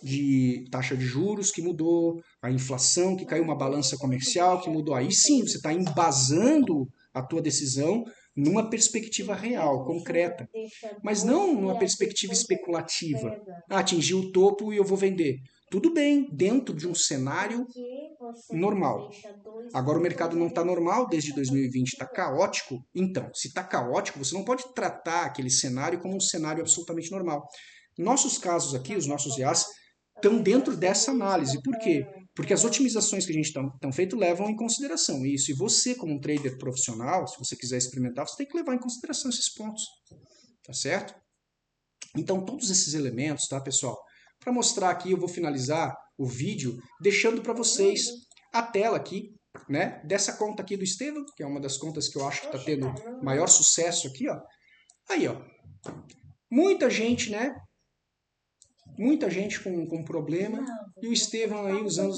Speaker 1: de taxa de juros que mudou, a inflação que caiu, uma balança comercial que mudou. Aí sim, você está embasando a tua decisão numa perspectiva real, concreta, mas não numa perspectiva especulativa. Ah, atingi o topo e eu vou vender. Tudo bem, dentro de um cenário normal. Agora o mercado não está normal desde 2020, está caótico. Então, se está caótico, você não pode tratar aquele cenário como um cenário absolutamente normal. Nossos casos aqui, os nossos IAs, estão dentro dessa análise. Por quê? Porque as otimizações que a gente está feito levam em consideração isso. E você, como um trader profissional, se você quiser experimentar, você tem que levar em consideração esses pontos. Tá certo? Então, todos esses elementos, tá, pessoal? Para mostrar aqui, eu vou finalizar o vídeo deixando para vocês a tela aqui, né, dessa conta aqui do Estevam, que é uma das contas que eu acho que está tendo maior sucesso aqui, ó. Aí, ó. Muita gente, né? Muita gente com problema. E o Estevão aí usando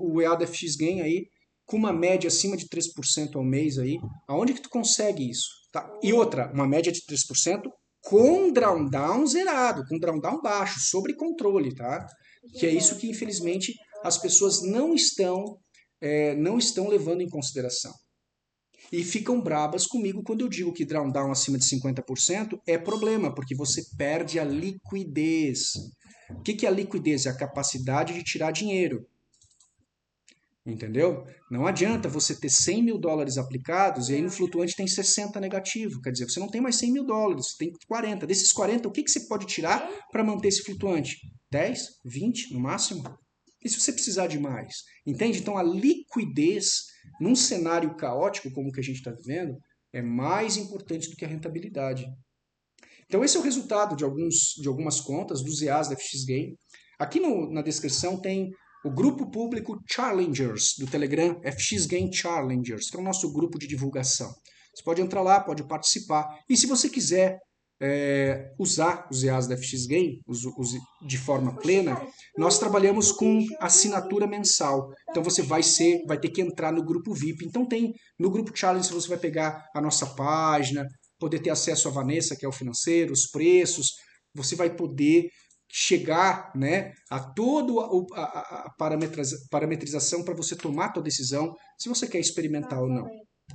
Speaker 1: o EADFX Gain aí, com uma média acima de 3% ao mês aí. Aonde que tu consegue isso? Tá? E outra, uma média de 3% com drawdown zerado, com drawdown baixo, sobre controle, tá? Que é isso que, infelizmente, as pessoas não estão levando em consideração. E ficam brabas comigo quando eu digo que drawdown acima de 50% é problema, porque você perde a liquidez. O que é a liquidez? É a capacidade de tirar dinheiro. Entendeu? Não adianta você ter 100 mil dólares aplicados e aí no flutuante tem 60 negativo. Quer dizer, você não tem mais 100 mil dólares, você tem 40. Desses 40, o que você pode tirar para manter esse flutuante? 10, 20 no máximo? E se você precisar de mais? Entende? Então a liquidez, num cenário caótico como o que a gente está vivendo, é mais importante do que a rentabilidade. Então esse é o resultado de algumas contas dos EAs da FX Gain. Aqui na descrição tem o grupo público Challengers do Telegram, FX Gain Challengers, que é o nosso grupo de divulgação. Você pode entrar lá, pode participar. E se você quiser usar os EAs da FX Gain de forma plena, nós trabalhamos com assinatura mensal. Então você vai ter que entrar no grupo VIP. Então no grupo Challenge você vai pegar a nossa página, poder ter acesso à Vanessa, que é o financeiro, os preços, você vai poder chegar, né, a toda a parametrização para você tomar a tua decisão, se você quer experimentar ou não.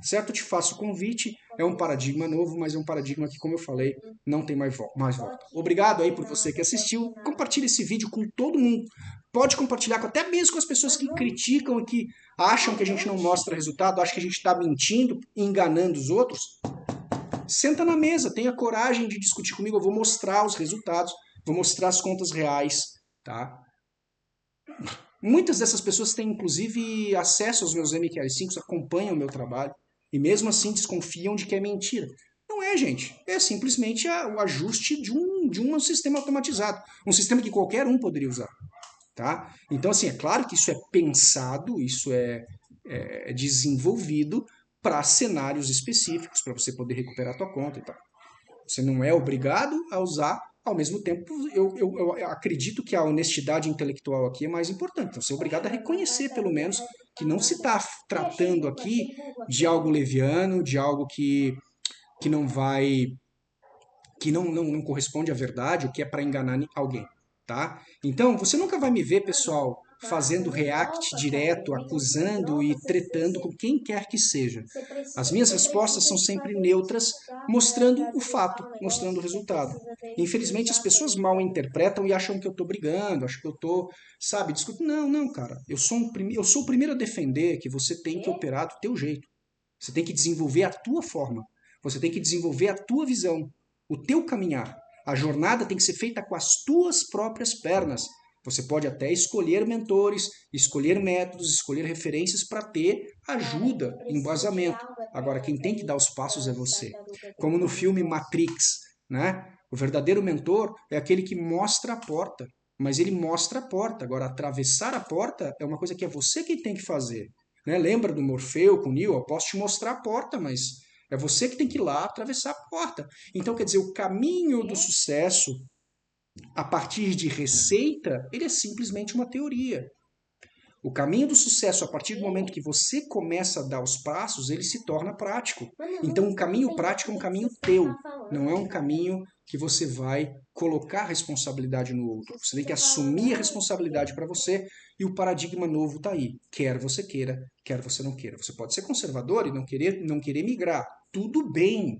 Speaker 1: Certo? Eu te faço o convite, é um paradigma novo, mas é um paradigma que, como eu falei, não tem mais volta. Obrigado aí por você que assistiu, compartilhe esse vídeo com todo mundo, pode compartilhar até mesmo com as pessoas que criticam e que acham que a gente não mostra resultado, acham que a gente está mentindo, enganando os outros. Senta na mesa, tenha coragem de discutir comigo, eu vou mostrar os resultados, vou mostrar as contas reais, tá? Muitas dessas pessoas têm, inclusive, acesso aos meus MQL5, acompanham o meu trabalho, e mesmo assim desconfiam de que é mentira. Não é, gente. É simplesmente o ajuste de um sistema automatizado. Um sistema que qualquer um poderia usar. Tá? Então, assim, é claro que isso é pensado, isso é desenvolvido para cenários específicos, para você poder recuperar a tua conta e tal. Você não é obrigado a usar, ao mesmo tempo, eu acredito que a honestidade intelectual aqui é mais importante. Então, você é obrigado a reconhecer, pelo menos, que não se está tratando aqui de algo leviano, de algo que não vai, que não corresponde à verdade, o que é para enganar alguém. Tá? Então, você nunca vai me ver, pessoal, fazendo react direto, acusando e tretando com quem quer que seja. As minhas respostas são sempre neutras, mostrando o fato, mostrando o resultado. Infelizmente, as pessoas mal interpretam e acham que eu estou brigando, acham que eu estou, sabe, discutindo. Não, cara. Eu sou o primeiro a defender que você tem que operar do teu jeito. Você tem que desenvolver a tua forma. Você tem que desenvolver a tua visão, o teu caminhar. A jornada tem que ser feita com as tuas próprias pernas. Você pode até escolher mentores, escolher métodos, escolher referências para ter ajuda, embasamento. Agora, quem tem que dar os passos é você. Como no filme Matrix, né? O verdadeiro mentor é aquele que mostra a porta, mas ele mostra a porta. Agora, atravessar a porta é uma coisa que é você que tem que fazer. Né? Lembra do Morfeu com o Neo? Eu posso te mostrar a porta, mas é você que tem que ir lá atravessar a porta. Então, quer dizer, o caminho do sucesso a partir de receita, ele é simplesmente uma teoria. O caminho do sucesso, a partir do momento que você começa a dar os passos, ele se torna prático. Então, um caminho prático é um caminho teu, não é um caminho que você vai colocar a responsabilidade no outro. Você tem que assumir a responsabilidade para você e o paradigma novo está aí. Quer você queira, quer você não queira. Você pode ser conservador e não querer migrar. Tudo bem.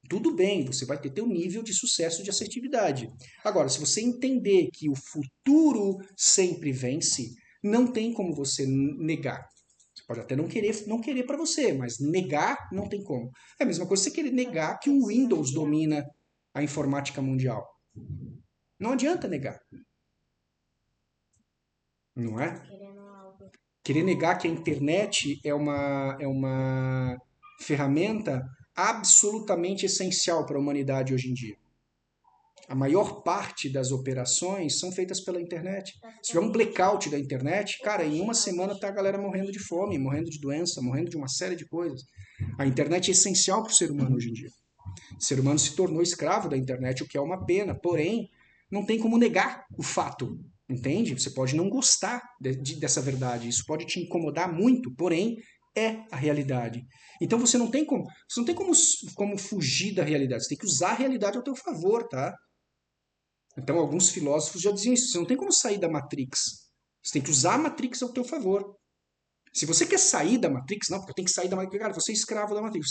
Speaker 1: Tudo bem, você vai ter teu nível de sucesso de assertividade. Agora, se você entender que o futuro sempre vence, não tem como você negar. Você pode até não querer para você, mas negar não tem como. É a mesma coisa você querer negar que o Windows domina a informática mundial. Não adianta negar. Não é? Querer negar que a internet é uma ferramenta absolutamente essencial para a humanidade hoje em dia. A maior parte das operações são feitas pela internet. Se tiver um blackout da internet, cara, em uma semana tá a galera morrendo de fome, morrendo de doença, morrendo de uma série de coisas. A internet é essencial para o ser humano hoje em dia. O ser humano se tornou escravo da internet, o que é uma pena. Porém, não tem como negar o fato, entende? Você pode não gostar dessa verdade, isso pode te incomodar muito, porém, é a realidade. Então você não tem como fugir da realidade, você tem que usar a realidade ao teu favor, tá? Então, alguns filósofos já diziam isso. Você não tem como sair da Matrix. Você tem que usar a Matrix ao teu favor. Se você quer sair da Matrix, não, porque eu tenho que sair da Matrix. Cara, você é escravo da Matrix.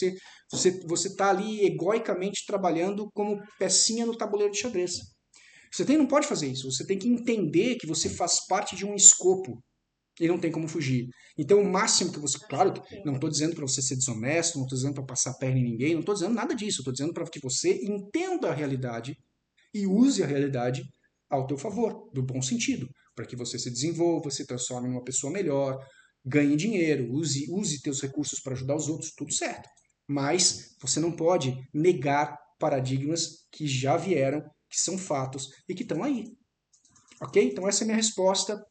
Speaker 1: Você tá ali egoicamente trabalhando como pecinha no tabuleiro de xadrez. Não pode fazer isso. Você tem que entender que você faz parte de um escopo e não tem como fugir. Então, o máximo que você. Claro, não estou dizendo para você ser desonesto, não estou dizendo para passar a perna em ninguém, não estou dizendo nada disso. Estou dizendo para que você entenda a realidade e use a realidade ao teu favor, do bom sentido, para que você se desenvolva, se transforme numa pessoa melhor, ganhe dinheiro, use teus recursos para ajudar os outros, tudo certo. Mas você não pode negar paradigmas que já vieram, que são fatos e que estão aí. Ok? Então essa é a minha resposta.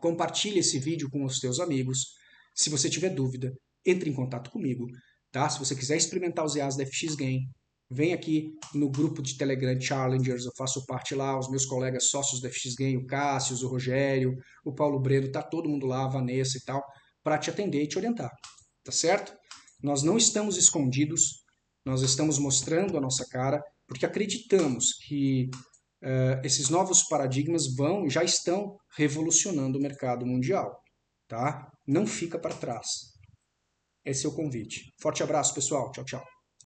Speaker 1: Compartilhe esse vídeo com os teus amigos. Se você tiver dúvida, entre em contato comigo. Tá? Se você quiser experimentar os EAs da FX Game, vem aqui no grupo de Telegram Challengers, eu faço parte lá, os meus colegas sócios da FX Game, o Cássio, o Rogério, o Paulo Breno, tá todo mundo lá, a Vanessa e tal, para te atender e te orientar, tá certo? Nós não estamos escondidos, nós estamos mostrando a nossa cara, porque acreditamos que esses novos paradigmas já estão revolucionando o mercado mundial, tá? Não fica para trás. Esse é o convite. Forte abraço, pessoal. Tchau, tchau.